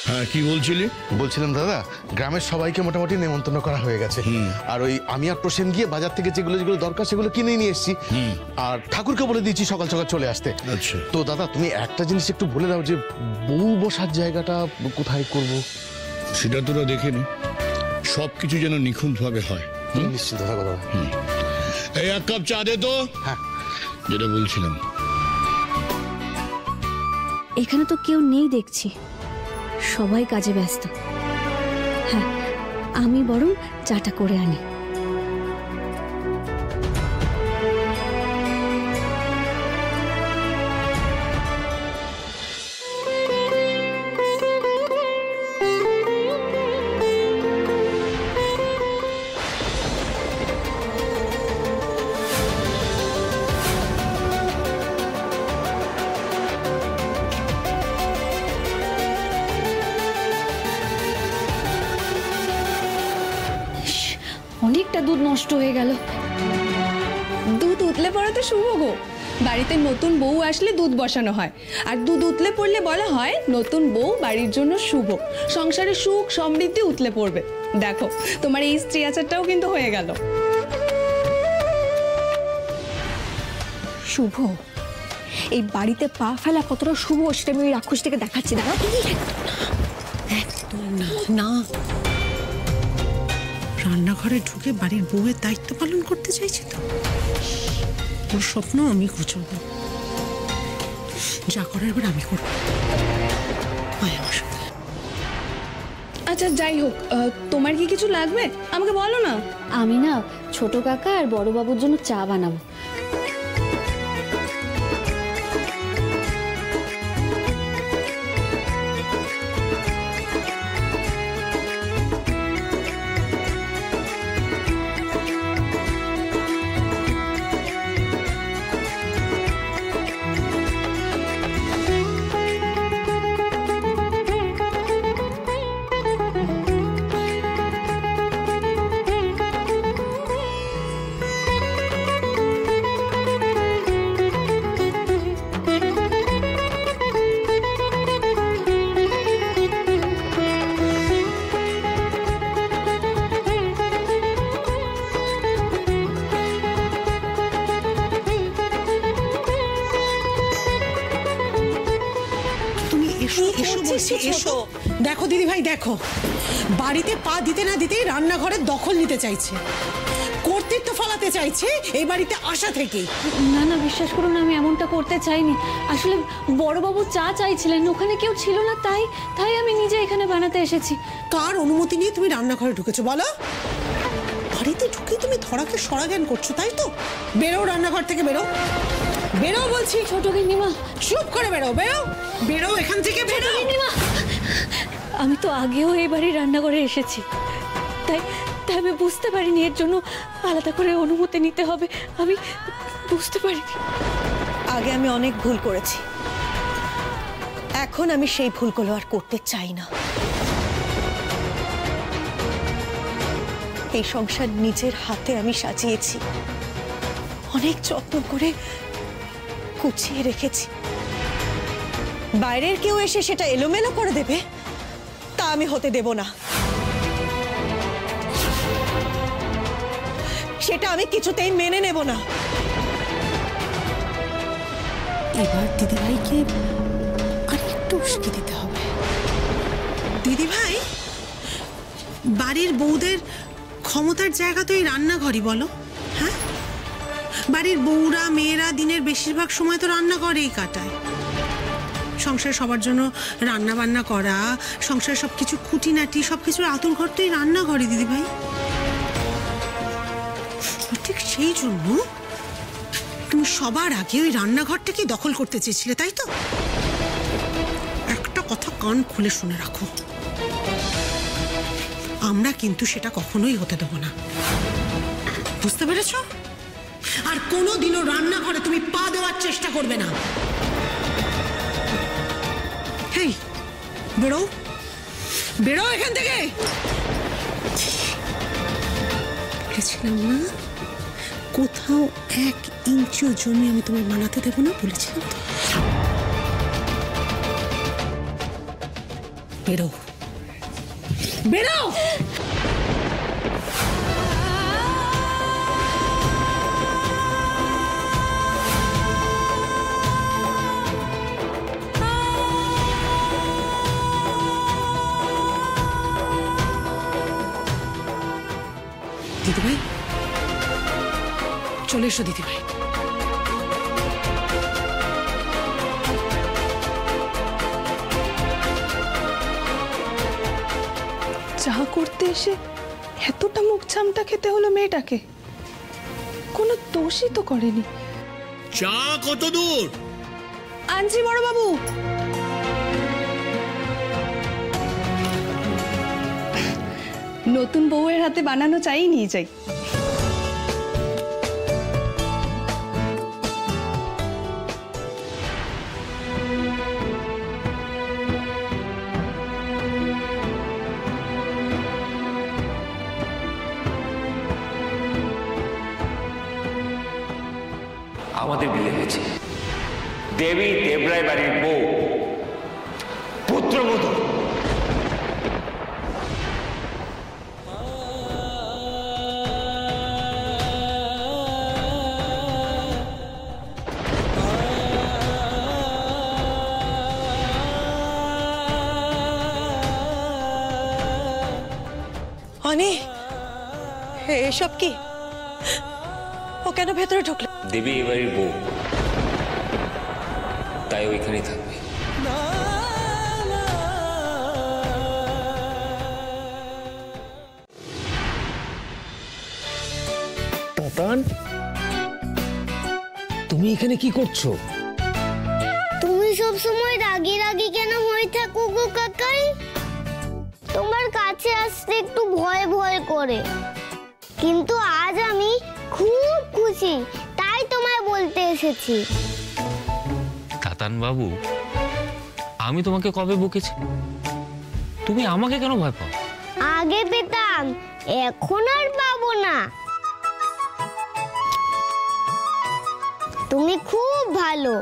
হ্যাঁ, কি বলছিলি? বলছিলাম দাদা, গ্রামের সবাইকে মোটামুটি নেমন্তন্ন করা হয়ে গেছে। আর ওই আমি আর প্রসেন গিয়ে বাজার থেকে যেগুলো যেগুলো দরকার সেগুলো কিনে নিয়ে এসেছি। আর ঠাকুরকে বলে দিয়েছি সকাল সকাল চলে আসতে। আচ্ছা। তো দাদা তুমি একটা জিনিস একটু বলে দাও যে বউ বসার জায়গাটা কোথায় করব? সেটা তোরা দেখে নি, সবকিছু যেন নিখুঁতভাবে হয়। নিশ্চিত দাদা কথা। এই এক কাপ চা দে তো। হ্যাঁ, যেটা বলছিলাম, এখানে তো কেউ নেই দেখছি, সবাই কাজে ব্যস্ত। হ্যাঁ, আমি বরং চাটা করে আনি। অনেকটা দুধ নষ্ট হয়ে গেল। দুধ উতলে পড়া তো শুভ গো। বাড়িতে নতুন বউ আসলে দুধ বসানো হয়, আর দুধ উতলে পড়লে বলা হয় নতুন বউ বাড়ির জন্য শুভ, সংসারে সুখ সমৃদ্ধি উতলে পড়বে। দেখো তোমার এই স্ত্রী আচারটাও কিন্তু হয়ে গেল। শুভ, এই বাড়িতে পা ফেলা কতটা শুভ সেটা আমি ওই রাক্ষসটাকে দেখাচ্ছি। দাঁড়া, একদম না, না। রান্নাঘরে ঢুকে বাড়ির বউয়ের দায়িত্ব পালন করতে চাইছে তো। ওর স্বপ্ন আমি ঘুচব, যা করার এবার আমি করব। আমার সাথে। আচ্ছা যাই হোক, তোমার কি কিছু লাগবে আমাকে বলো না। আমি না ছোট কাকা আর বড় বাবুর জন্য চা বানাবো। দেখো দিদি ভাই, দেখো বাড়িতে পা দিতে না দিতেই রান্নাঘরের দখল নিতে চাইছে, কর্তৃত্ব ফলাতে চাইছে এই বাড়িতে আসা থেকে। না না, বিশ্বাস করুন, আমি এমনটা করতে চাইনি। আসলে বড়বাবু চা চাইছিলেন, ওখানে কেউ ছিল না, তাই আমি নিজে এখানে বানাতে এসেছি। কার অনুমতি নিয়ে তুমি রান্নাঘরে ঢুকেছো বলো? বাড়িতে ঢুকে তুমি ধরাকে সরাজ্ঞান করছো, তাই তো? বেরো রান্নাঘর থেকে, বেরো বেরো বলছি। ছোট গিন্নিমা, চুপ করে বেরো, বেরো বেরো এখান থেকে, বেরো। গিন্নিমা, আমি তো আগেও এই বাড়ির রান্নাঘরে এসেছি, তাই আমি বুঝতে পারিনি এর জন্য আলাদা করে অনুমতি নিতে হবে। আমি বুঝতে পারিনি। আগে আমি অনেক ভুল করেছি, এখন আমি সেই ভুলগুলো আর করতে চাই না। এই সংসার নিজের হাতে আমি সাজিয়েছি, অনেক যত্ন করে গুছিয়ে রেখেছি। বাইরের কেউ এসে সেটা এলোমেলো করে দেবে, তা আমি হতে দেব না। সেটা আমি কিছুতেই মেনে নেব না। এবার দিদিভাইকে আর একটু উস্কে দিতে হবে। দিদিভাই, বাড়ির বউদের ক্ষমতার জায়গা তো এই রান্নাঘরই, বলো? হ্যাঁ, বাড়ির বউরা মেয়েরা দিনের বেশিরভাগ সময় তো রান্নাঘরেই কাটায়। সংসার সবার জন্য রান্না বান্না করা, সংসার সবকিছু খুঁটিনাটি সবকিছুর আতুর ঘর তো এই রান্নাঘরে দিদিভাই। ঠিক সেই জন্য তুমি সবার আগে ওই রান্নাঘরটাকে দখল করতে চেয়েছিলে, তাই তো? একটা কথা কান খুলে শুনে রাখো, আমরা কিন্তু সেটা কখনোই হতে দেব না, বুঝতে পেরেছ? আর কোনোদিনও রান্নাঘরে তুমি পা দেওয়ার চেষ্টা করবে না। হেই, বেরো বেরো এখান থেকে। বলেছিলাম না কোথাও 1 ইঞ্চিও জমি আমি তোমায় বানাতে দেবো না, বলেছিলাম তো। বেরো বেরো। দিদিভাই চলে এসো দিদিভাই। চা করতে এসে এতটা মুখ চামটা খেতে হলো মেয়েটাকে, কোনো দোষই তো করেনি। চা কত দূর? আনছি বড় বাবু। নতুন বউয়ের হাতে বানানো চাই নিয়ে যাই। আমাদের বিয়ে হয়েছে, দেবী দেবরায় বাড়ির বউ, পুত্রবধূ। অনি, এসব কি? ও কেন ভেতরে ঢুকলো? দেবী এ বাড়ির বউ, তাই ওইখানেই থাকবে। তাতান, তুমি এখানে কি করছো? তুমি সব সময় রাগি রাগি কেন হয়ে থাকো গো কাকাই? তোমার কাছে আসতে একটু ভয় ভয় করে, কিন্তু আজ আমি খুব খুশি, তাই তোমায় বলতে এসেছি। তাতান বাবু, আমি তোমাকে কবে বকেছি? তুমি আমাকে কেন ভয় পাও? আগে পেতাম, এখন আর পাবো না। তুমি খুব ভালো।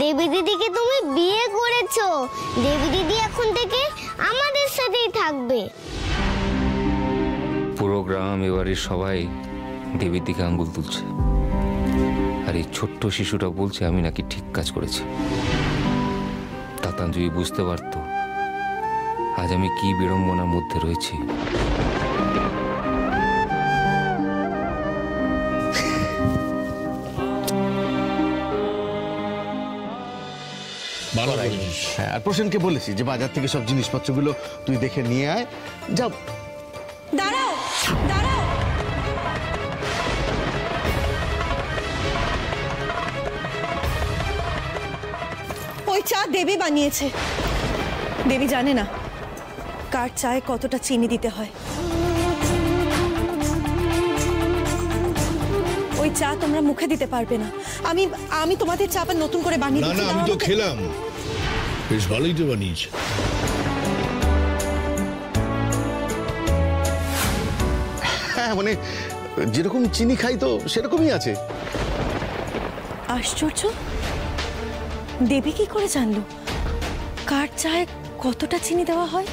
দেবী দিদিকে তুমি বিয়ে করেছো, দেবী দিদি এখন থেকে আমাদের সাথেই থাকবে। পুরো গ্রাম এবারের সবাই দেবীর দিকে আঙ্গুল তুলছে, আর এই ছোট্ট শিশুটা বলছে আমি নাকি ঠিক কাজ করেছি। তাতান যদি বুঝতে পারতো আজ আমি কি বিড়ম্বনার মধ্যে রয়েছি। ভালো করেছিস। হ্যাঁ, আর প্রসেনকে বলেছি যে বাজার থেকে সব জিনিসপত্রগুলো তুই দেখে নিয়ে আয়। যাও। দাঁড়াও দাঁড়াও, ওই চা দেবী বানিয়েছে। দেবী জানে না কার চায়ে কতটা চিনি দিতে হয়। ওই চা তোমরা মুখে দিতে পারবে না। আমি আমি তোমাদের চা আবার নতুন করে বানিয়ে না দিচ্ছি। না, আমি দাও তো আমাকে। খেলাম, বেশ ভালোই তো বানিয়েছে। হ্যাঁ, মানে যেরকম চিনি খাই তো সেরকমই আছে। আশ্চর্য, দেবী কি করে জানলো কার চায়ে কতটা চিনি দেওয়া হয়?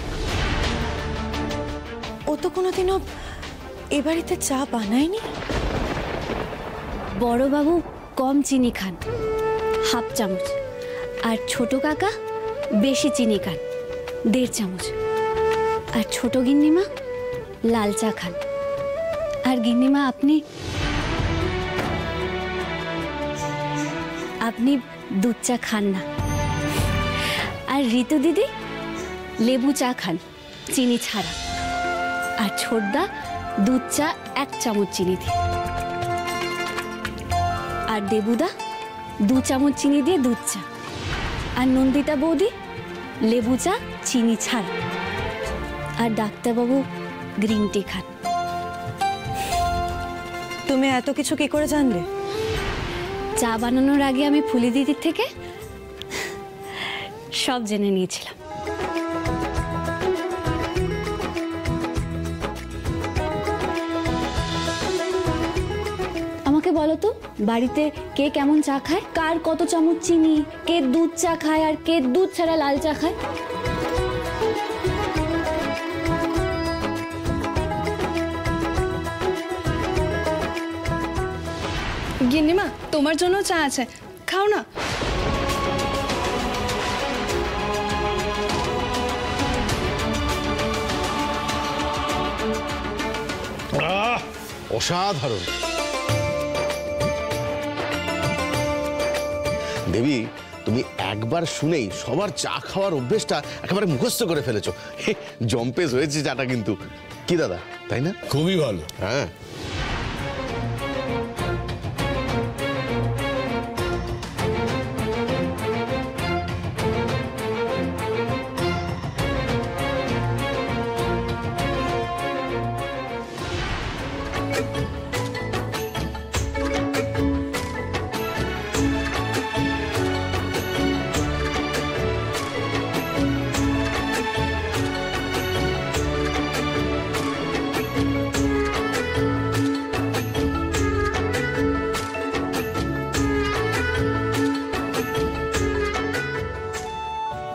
ও তো কোনোদিনও এ বাড়িতে চা বানায়নি। বড়বাবু কম চিনি খান, হাফ চামচ, আর ছোট কাকা বেশি চিনি খান, 1.5 চামচ, আর ছোট গিন্নিমা লাল চা খান। আর গিন্নিমা আপনি দুধ চা খান না। আর ঋতু দিদি লেবু চা খান চিনি ছাড়া। আর ছোটদা দুধ চা 1 চামচ চিনি দিয়ে। আর দেবুদা 2 চামচ চিনি দিয়ে দুধ চা। আর নন্দিতা বৌদি লেবু চা চিনি ছাড়া। আর ডাক্তারবাবু গ্রিন টি খান। তুমি এত কিছু কি করে জানলে? চা বানানোর আগে আমি ফুলি দিদির থেকে সব জেনে নিয়েছিলাম। আমাকে বলো তো, বাড়িতে কে কেমন চা খায়, কার কত চামচ চিনি, কে দুধ চা খায় আর কে দুধ ছাড়া লাল চা খায়? গিন্নিমা তোমার জন্য চা আছে, খাও না। অসাধারণ। দেবী, তুমি একবার শুনেই সবার চা খাওয়ার অভ্যেসটা একেবারে মুখস্থ করে ফেলেছো। জম্পেস হয়েছে চাটা কিন্তু, কি দাদা, তাই না? খুবই ভালো। হ্যাঁ,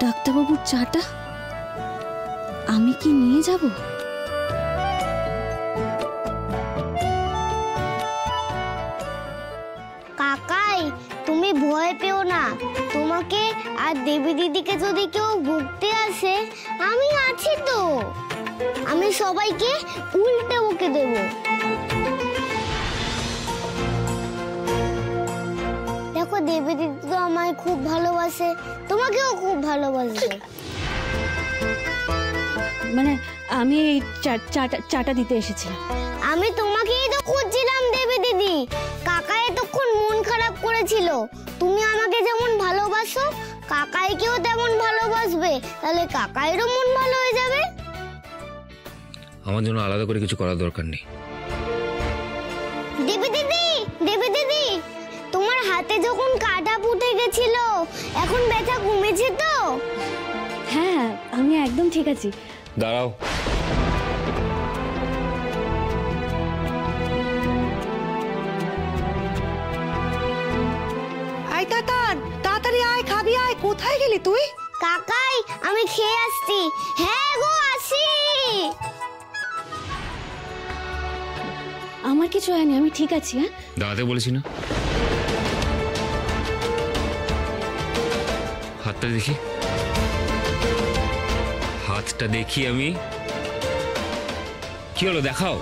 ডাক্তারবাবুর চাটা আমি কি নিয়ে যাব? কাকাই, তুমি ভয় পেও না। তোমাকে আর দেবী দিদিকে যদি কেউ ভুগতে আসে, আমি আছি তো। আমি সবাইকে উল্টে বকে দেব। দেখো, দেবী দিদি তো আমায় খুব ভালোবাসে, তোমাকেও খুব ভালোবাসে। মানে আমি এই চাটা দিতে এসেছিলাম। আমি তোমাকেই তো খুঁজছিলাম দেবী দিদি। কাকা এতক্ষণ মন খারাপ করেছিল। তুমি আমাকে যেমন ভালোবাসো, কাকাইকেও তেমন ভালোবাসবে, তাহলে কাকাইরও মন ভালো হয়ে যাবে। আমার জন্য আলাদা করে কিছু করার দরকার নেই। দেবী দিদি, দেবী দিদি, তোমার হাতে যখন কাটা ফুটে গেছিল, এখন ব্যথা কমেছে তো? হ্যাঁ, আমি একদম ঠিক আছি। দাঁড়াও, আয় তাতান, তাড়াতাড়ি আয়, খাবি আয়। কোথায় গেলি তুই? কাকাই, আমি খেয়ে আসছি। হ্যাঁ গো, আসি। আমার কিছু হয়নি, আমি ঠিক আছি। হ্যাঁ, দাঁড়াতে বলেছি না? হাতটা দেখি, হাতটা দেখি আমি। কি হলো, দেখাও।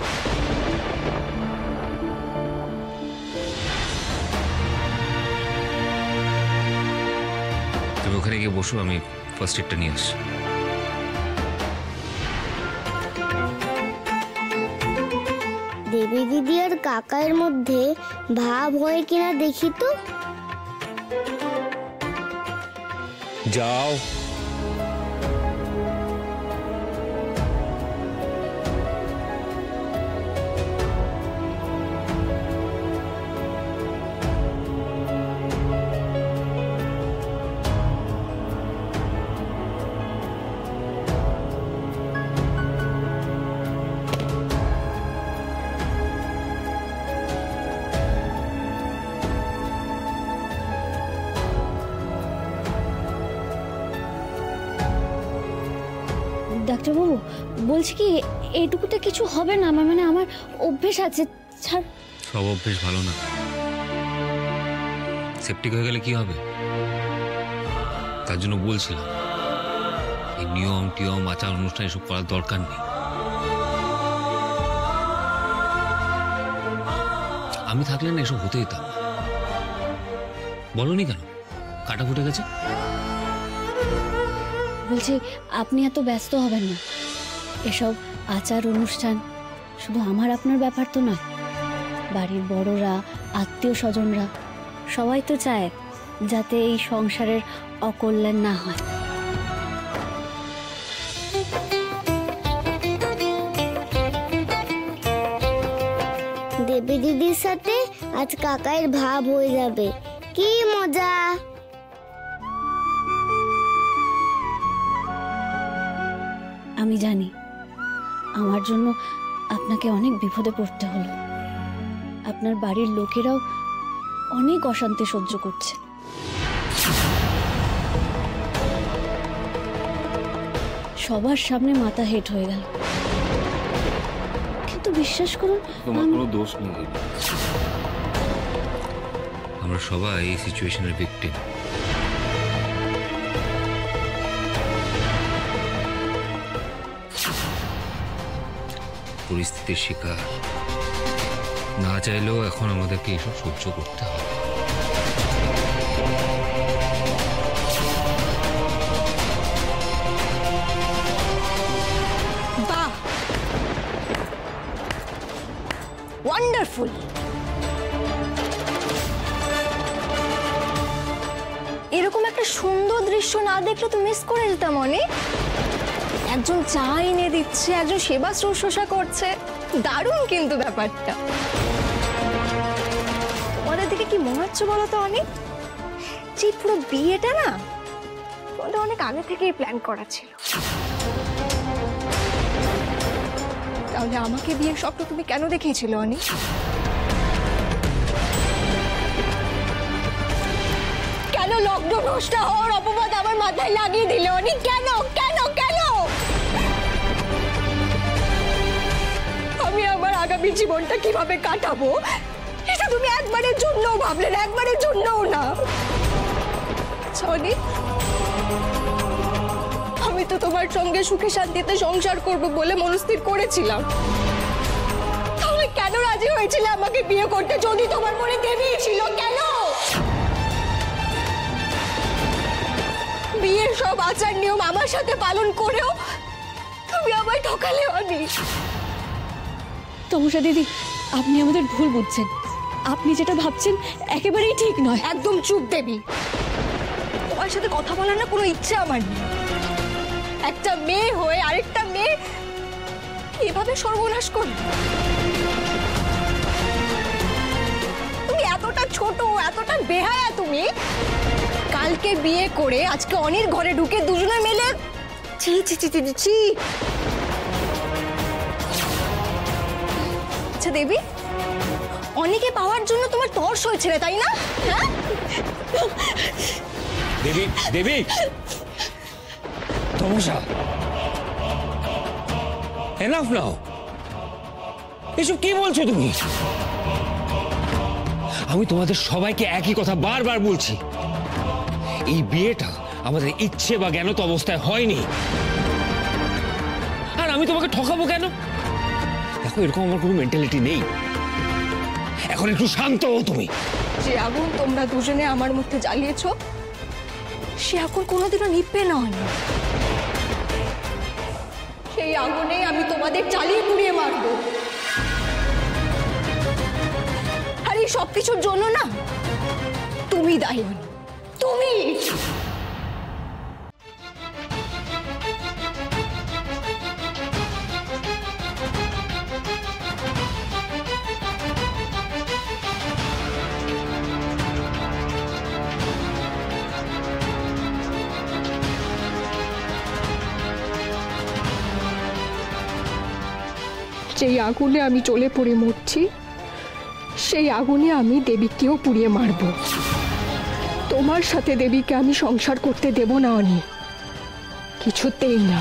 তুমি ওখানে গিয়ে বসো, আমি ফার্স্ট এডটা নিয়ে আসছি। দেবী দিদি আর কাকার মধ্যে ভাব হয় কিনা দেখি তো। যাও। ডাক্তারবাবু বলছি কি, এইটুকুতে কিছু হবে না। মানে আমার অভ্যেস আছে। ছাড়। সব অভ্যেস ভালো না। সেপটিক হয়ে গেলে কি হবে? তার জন্য বলছিলাম এই নিয়ম টিয়ম আচার অনুষ্ঠান এসব করার দরকার নেই। আমি থাকলে না এসব হতে দিতাম। বলনি কেন কাটা ফুটে গেছে? বলছি, আপনি এত ব্যস্ত হবেন না। এসব আচার অনুষ্ঠান শুধু আমার আপনার ব্যাপার তো নয়। বাড়ির বড়রা, আত্মীয় স্বজনরা সবাই তো চায় যাতে এই সংসারের অকল্যাণ না হয়। দেবী দিদির সাথে আজ কাকাইয়ের ভাব হয়ে যাবে, কি মজা। আমি জানি আমার জন্য আপনাকে অনেক বিপদে পড়তে হলো। আপনার বাড়ির লোকেরাও অনেক অশান্তি সহ্য করছে। সবার সামনে মাথা হেট হয়ে গেল। কিন্তু বিশ্বাস করুন, তোমার কোনো দোষ নেই। আমরা সবাই এই সিচুয়েশনের ভিকটিম। পরিস্থিতির শিকার। না চাইলেও এখন আমাদেরকে এসব সহ্য করতে হবে। বাহ, ওয়ান্ডারফুল। এরকম একটা সুন্দর দৃশ্য না দেখলে তো মিস করে যেতাম অনেক। একজন চা এনে দিচ্ছে, একজন সেবা শুশ্রূষা করছে, দারুণ কিন্তু ব্যাপারটা। তোমাদের দিকে কি মনে হচ্ছে বলো তো অনেক? যে পুরো বিয়েটা না তোমাদের অনেক আগে থেকেই প্ল্যান করা ছিল। তাহলে আমাকে বিয়ের স্বপ্ন তুমি কেন দেখিয়েছিলে অনেক? কেন লগ্ন নষ্ট হওয়ার অপবাদ আমার মাথায় লাগিয়ে দিলে অনেক? কেন কেন কেন? আমি আমার আগামী জীবনটা কিভাবে কাটাবো এটা তুমি একবারের জন্যও ভাবলে না, একবারের জন্যও না। সনি, আমি তো তোমার সঙ্গে সুখে শান্তিতে সংসার করব বলে মনস্থির করেছিলাম। তাহলে কেন রাজি হয়েছিলে আমাকে বিয়ে করতে যদি তোমার মনে দেবী ছিল? কেন বিয়ের সব আচার নিয়ম আমার সাথে পালন করেও তুমি আমায় ঠকালে অনি? তমসা দিদি, আপনি আমাদের ভুল বুঝছেন। আপনি যেটা ভাবছেন একেবারেই ঠিক নয়। একদম চুপ দেবী, তোমার সাথে কথা বলার না কোনো ইচ্ছে আমার নেই। একটা মেয়ে হয়ে আরেকটা মেয়ে কিভাবে সর্বনাশ করবে? তুমি এতটা ছোট, এতটা বেহায়া। তুমি কালকে বিয়ে করে আজকে অনির ঘরে ঢুকে দুজনে মিলে ছি ছি ছি ছি ছি। আচ্ছা দেবী, অনিকে পাওয়ার জন্য তোমার তর্স হয়েছিল তাই না? হ্যাঁ দেবী, দেবী, তমসা, এনাফ নাও। এসব কি বলছো তুমি? আমি তোমাদের সবাইকে একই কথা বারবার বলছি, এই বিয়েটা আমাদের ইচ্ছে বা জ্ঞানত অবস্থায় হয়নি। আর আমি তোমাকে ঠকাবো কেন? দেখো, এরকম আমার কোনো মেন্টালিটি নেই। এখন একটু শান্ত হও তুমি। যে আগুন তোমরা দুজনে আমার মধ্যে জ্বালিয়েছো সে আগুন কোনোদিনও নিভবে না। সেই আগুনে আমি তোমাদের জ্বালিয়ে পুড়িয়ে মারবো। আর এই সবকিছুর জন্য না তুমি দায়ী, তুমি। যেই আগুনে আমি জ্বলে পড়ে মরছি সেই আগুনে আমি দেবীকেও পুড়িয়ে মারব। তোমার সাথে দেবীকে আমি সংসার করতে দেব না অনি, কিছুতেই না।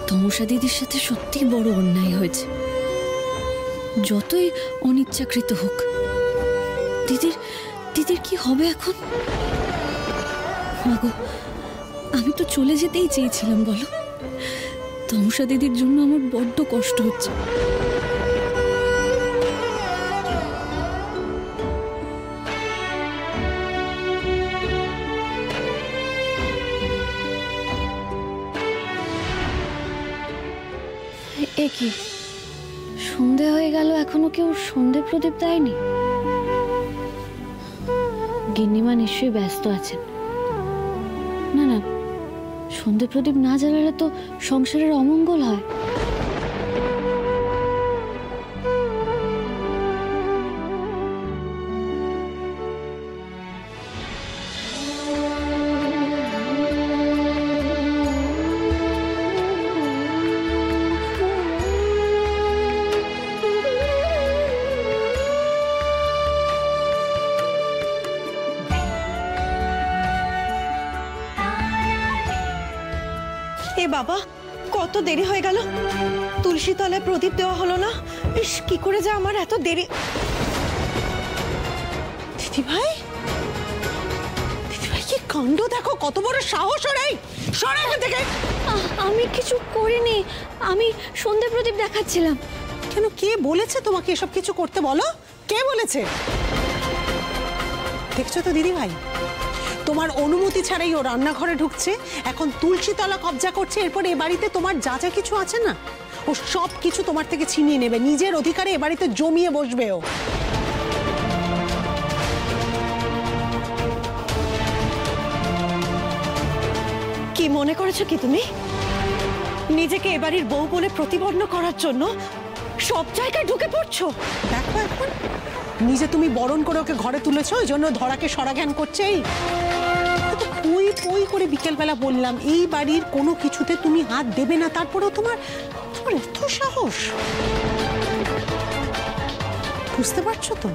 তমসা দিদির সাথে সত্যি বড় অন্যায় হয়েছে, যতই অনিচ্ছাকৃত হোক। দিদির কি হবে এখন? মাগো, আমি তো চলে যেতেই চেয়েছিলাম বলো। তমসা দিদির জন্য আমার বড্ড কষ্ট হচ্ছে। এ কি, সন্ধে হয়ে গেল, এখনো কেউ সন্ধে প্রদীপ দেয়নি? গিন্নিমা নিশ্চয়ই ব্যস্ত আছেন। না না, সন্ধে প্রদীপ না জ্বালালে তো সংসারের অমঙ্গল হয়। বাবা, কত দেরি হয়ে গেল, তুলসী তলায় প্রদীপ দেওয়া হলো না। ইস, কি করে যে আমার এত দেরি। দিদি ভাই, কি কাণ্ড দেখো, কত বড় সাহস ওর! সরে এখান থেকে। আমি কিছু করিনি, আমি সন্ধে প্রদীপ দেখাচ্ছিলাম। কেন, কে বলেছে তোমাকে এসব কিছু করতে? বলো, কে বলেছে? দেখছো তো দিদি ভাই, তোমার অনুমতি ছাড়াই ও রান্নাঘরে ঢুকছে, এখন তুলসী তলা কবজা করছে, এরপর এ বাড়িতে তোমার যা যা কিছু আছে না, ও সব কিছু তোমার থেকে ছিনিয়ে নেবে, নিজের অধিকারে এ বাড়িতে জমিয়ে বসবে ও। কি মনে করেছো কি তুমি? নিজেকে এবাড়ির বউ বলে প্রতিপন্ন করার জন্য সব জায়গায় ঢুকে পড়ছো। দেখো, এখন নিজে তুমি বরণ করে ওকে ঘরে তুলেছো, ওই জন্য ধরাকে সরা জ্ঞান করছে। পই পই করে বিকেলবেলা বললাম এই বাড়ির কোনো কিছুতে তুমি হাত দেবে না, তারপরেও তোমার এত সাহস। বুঝতে পারছো তো,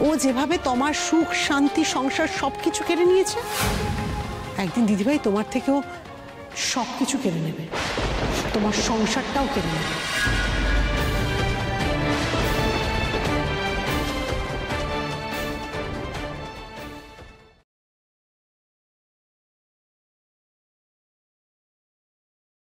ও যেভাবে তোমার সুখ শান্তি সংসার সবকিছু কেড়ে নিয়েছে, একদিন দিদিভাই তোমার থেকেও সবকিছু কেড়ে নেবে, তোমার সংসারটাও কেড়ে নেবে।